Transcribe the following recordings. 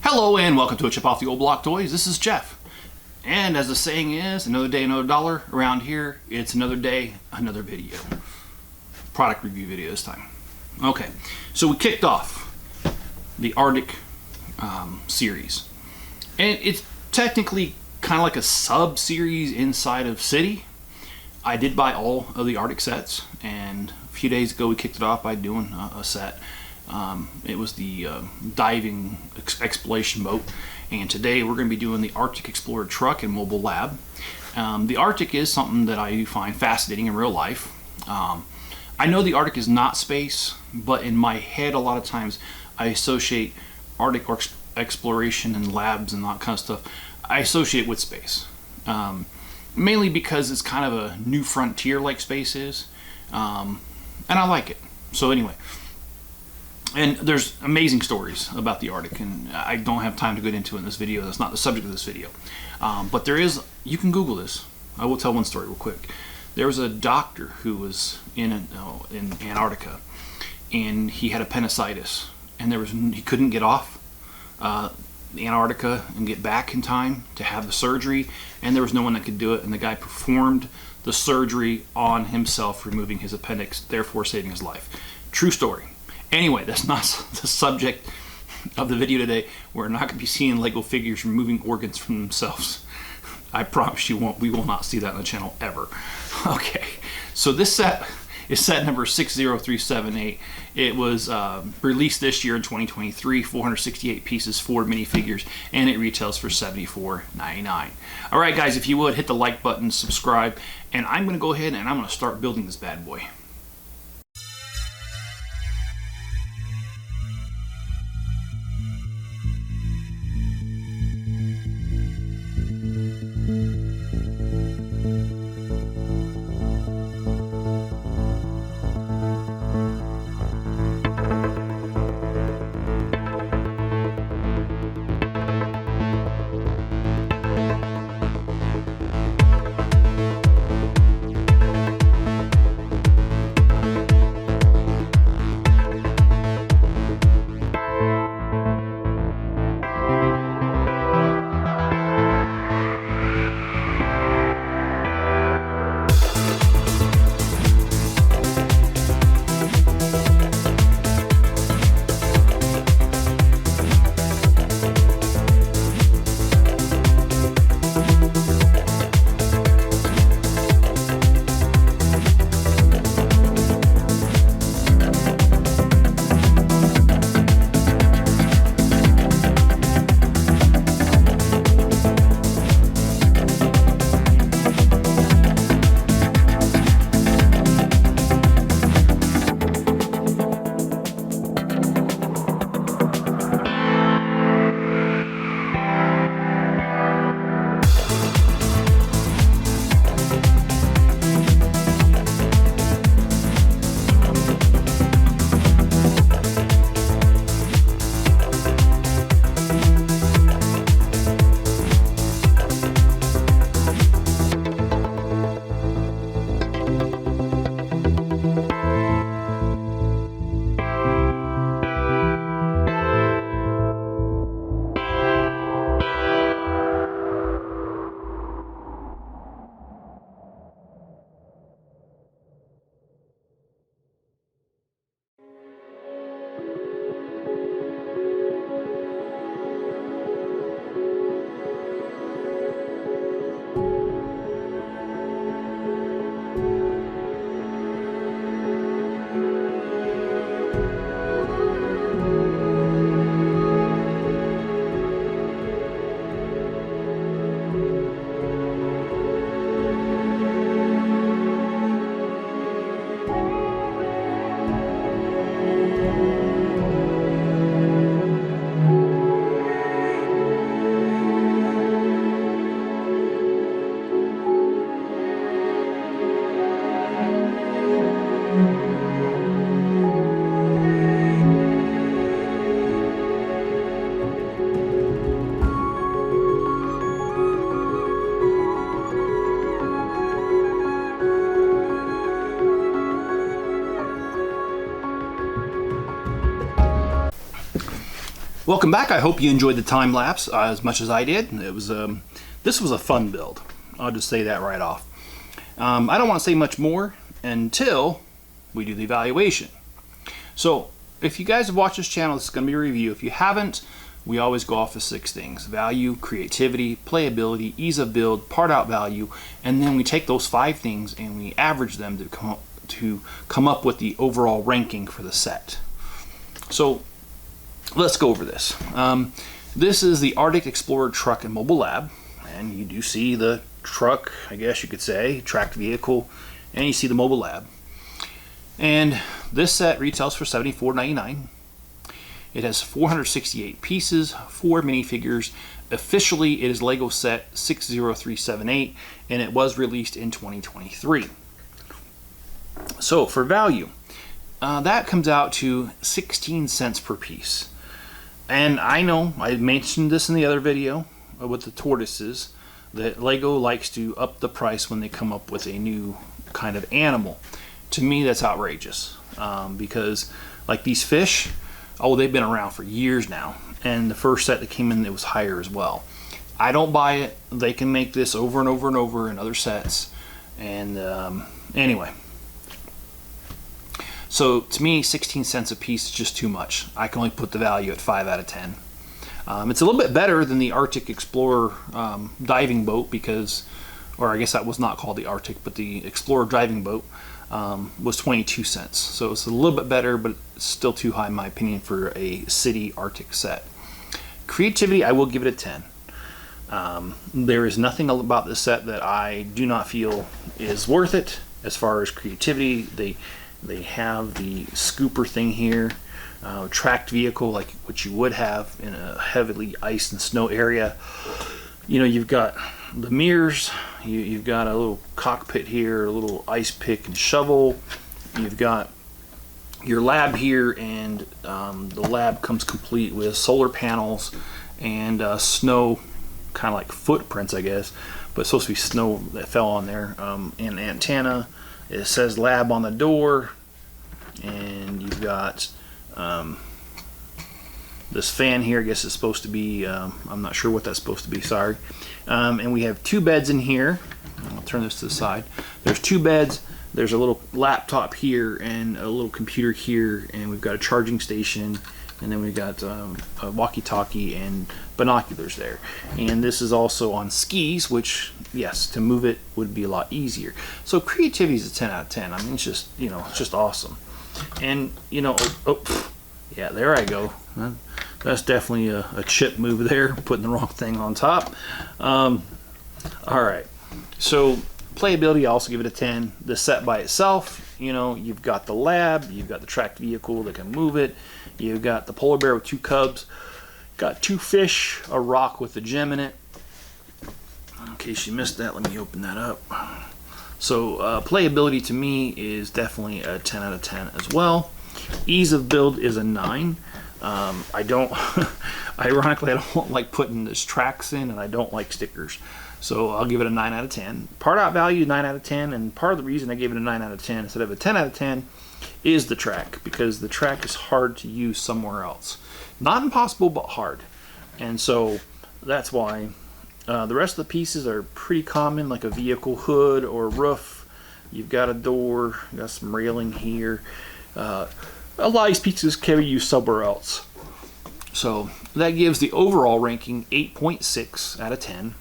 Hello and welcome to a Chip Off the Old Block Toys. This is Jeff. And as the saying is, another day, another dollar. Around here, it's another day, another video. Product review video this time. Okay, so we kicked off the Arctic series. And it's technically kind of like a sub-series inside of City. I did buy all of the Arctic sets, and a few days ago we kicked it off by doing a set. It was the diving exploration boat, and today we're going to be doing the Arctic Explorer truck and mobile lab. The Arctic is something that I find fascinating in real life. I know the Arctic is not space, but in my head a lot of times I associate Arctic exploration and labs and that kind of stuff, I associate with space. Mainly because it's kind of a new frontier like space is, and I like it. So anyway. And there's amazing stories about the Arctic, and I don't have time to get into it in this video. That's not the subject of this video. But there is, you can Google this. I will tell one story real quick. There was a doctor who was in Antarctica, and he had appendicitis, and he couldn't get off Antarctica and get back in time to have the surgery, and there was no one that could do it, and the guy performed the surgery on himself, removing his appendix, therefore saving his life. True story. Anyway, that's not the subject of the video today. We're not going to be seeing Lego figures removing organs from themselves. I promise you won't. We will not see that on the channel ever. Okay, so this set is set number 60378. It was released this year in 2023, 468 pieces, 4 minifigures, and it retails for $74.99. All right, guys, if you would, hit the like button, subscribe, and I'm going to go ahead and I'm going to start building this bad boy. Welcome back. I hope you enjoyed the time lapse as much as I did. It was this was a fun build. I'll just say that right off. I don't want to say much more until we do the evaluation. So if you guys have watched this channel, this is going to be a review. If you haven't, we always go off of 6 things: value, creativity, playability, ease of build, part out value, and then we take those 5 things and we average them to come up with the overall ranking for the set. So let's go over this. This is the Arctic Explorer Truck and Mobile Lab, and you do see the truck, I guess you could say, tracked vehicle, and you see the Mobile Lab. And this set retails for $74.99. It has 468 pieces, 4 minifigures. Officially, it is Lego set 60378, and it was released in 2023. So for value, that comes out to 16 cents per piece. And I know I mentioned this in the other video with the tortoises, that Lego likes to up the price when they come up with a new kind of animal. To me, that's outrageous, because like these fish, oh, they've been around for years now, and the first set that came in, it was higher as well. I don't buy it. They can make this over and over and over in other sets, and anyway. So to me, 16 cents a piece is just too much. I can only put the value at 5 out of 10. It's a little bit better than the Arctic Explorer diving boat, because, or I guess that was not called the Arctic, but the Explorer diving boat was 22 cents. So it's a little bit better, but it's still too high in my opinion for a city Arctic set. Creativity, I will give it a 10. There is nothing about this set that I do not feel is worth it as far as creativity. They have the scooper thing here, tracked vehicle like what you would have in a heavily ice and snow area. You know, you've got the mirrors, you've got a little cockpit here, a little ice pick and shovel. You've got your lab here, and the lab comes complete with solar panels and snow, kind of like footprints, I guess, but it's supposed to be snow that fell on there, and antenna. It says lab on the door, and you've got this fan here. I guess it's supposed to be, I'm not sure what that's supposed to be, sorry. And we have 2 beds in here. I'll turn this to the side. There's 2 beds. There's a little laptop here and a little computer here, and we've got a charging station, and then we've got a walkie-talkie and binoculars there. And this is also on skis, which, yes, to move it would be a lot easier. So creativity is a 10 out of 10. I mean, it's just, you know, it's just awesome. And, you know, yeah, there I go. That's definitely a chip move there, putting the wrong thing on top. All right, so playability, I also give it a 10. The set by itself, you know, you've got the lab, you've got the tracked vehicle that can move it, you've got the polar bear with 2 cubs, got 2 fish, a rock with a gem in it. In case you missed that, let me open that up. So playability to me is definitely a 10 out of 10 as well. Ease of build is a 9. I don't, ironically, I don't like putting this tracks in, and I don't like stickers. So I'll give it a 9 out of 10. Part out value, 9 out of 10, and part of the reason I gave it a 9 out of 10 instead of a 10 out of 10 is the track, because the track is hard to use somewhere else. Not impossible, but hard. And so that's why. The rest of the pieces are pretty common, like a vehicle hood or roof. You've got a door, you've got some railing here. A lot of these pieces can be used somewhere else. So that gives the overall ranking 8.6 out of 10.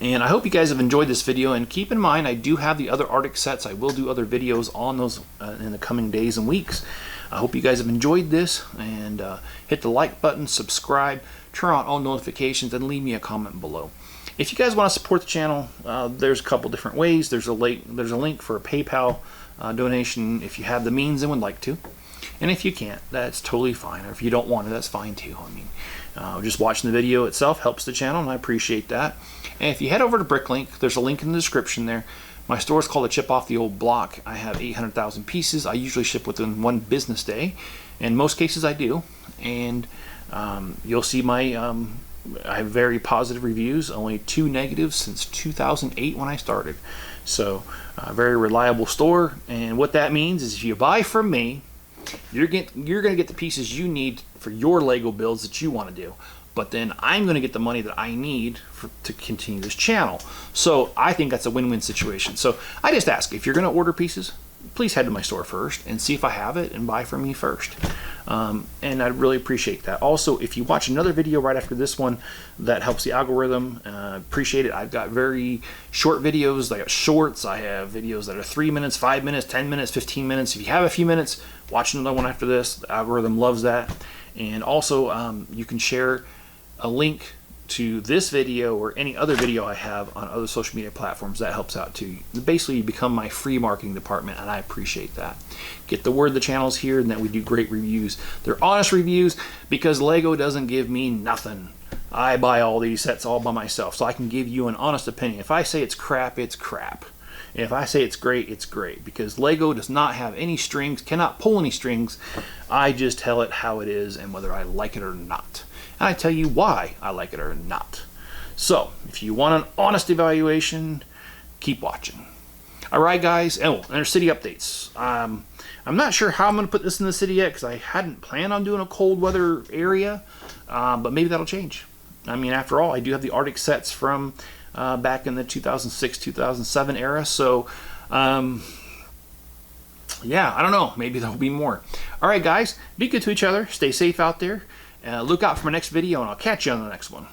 And I hope you guys have enjoyed this video, and keep in mind I do have the other Arctic sets. I will do other videos on those in the coming days and weeks. I hope you guys have enjoyed this, and hit the like button, subscribe, turn on all notifications, and leave me a comment below. If you guys want to support the channel, there's a couple different ways. There's a link for a PayPal donation if you have the means and would like to. And if you can't, that's totally fine. Or if you don't want it, that's fine too. I mean, just watching the video itself helps the channel, and I appreciate that. And if you head over to Bricklink, there's a link in the description there. My store is called A Chip Off the Old Block. I have 800,000 pieces. I usually ship within 1 business day. In most cases, I do. And you'll see my I have very positive reviews, only 2 negatives since 2008 when I started. So a very reliable store, and what that means is if you buy from me, you're gonna get the pieces you need for your Lego builds that you want to do. But then I'm gonna get the money that I need to continue this channel. So I think that's a win-win situation. So I just ask, if you're gonna order pieces, please head to my store first and see if I have it and buy from me first. And I'd really appreciate that. Also, if you watch another video right after this one that helps the algorithm, appreciate it. I've got very short videos. I got shorts. I have videos that are 3 minutes, 5 minutes, 10 minutes, 15 minutes. If you have a few minutes, watch another one after this. The algorithm loves that. And also, you can share a link to this video or any other video I have on other social media platforms. That helps out too. Basically, you become my free marketing department, and I appreciate that. Get the word the channel's here and that we do great reviews. They're honest reviews because Lego doesn't give me nothing. I buy all these sets all by myself, so I can give you an honest opinion. If I say it's crap, it's crap. If I say it's great, because Lego does not have any strings, cannot pull any strings. I just tell it how it is and whether I like it or not. And I tell you why I like it or not. So, if you want an honest evaluation, keep watching. Alright guys, oh, and there's city updates. I'm not sure how I'm going to put this in the city yet because I hadn't planned on doing a cold weather area, but maybe that'll change. I mean, after all, I do have the Arctic sets from back in the 2006-2007 era, so yeah, I don't know, maybe there'll be more. Alright guys, be good to each other, stay safe out there. Look out for my next video, and I'll catch you on the next one.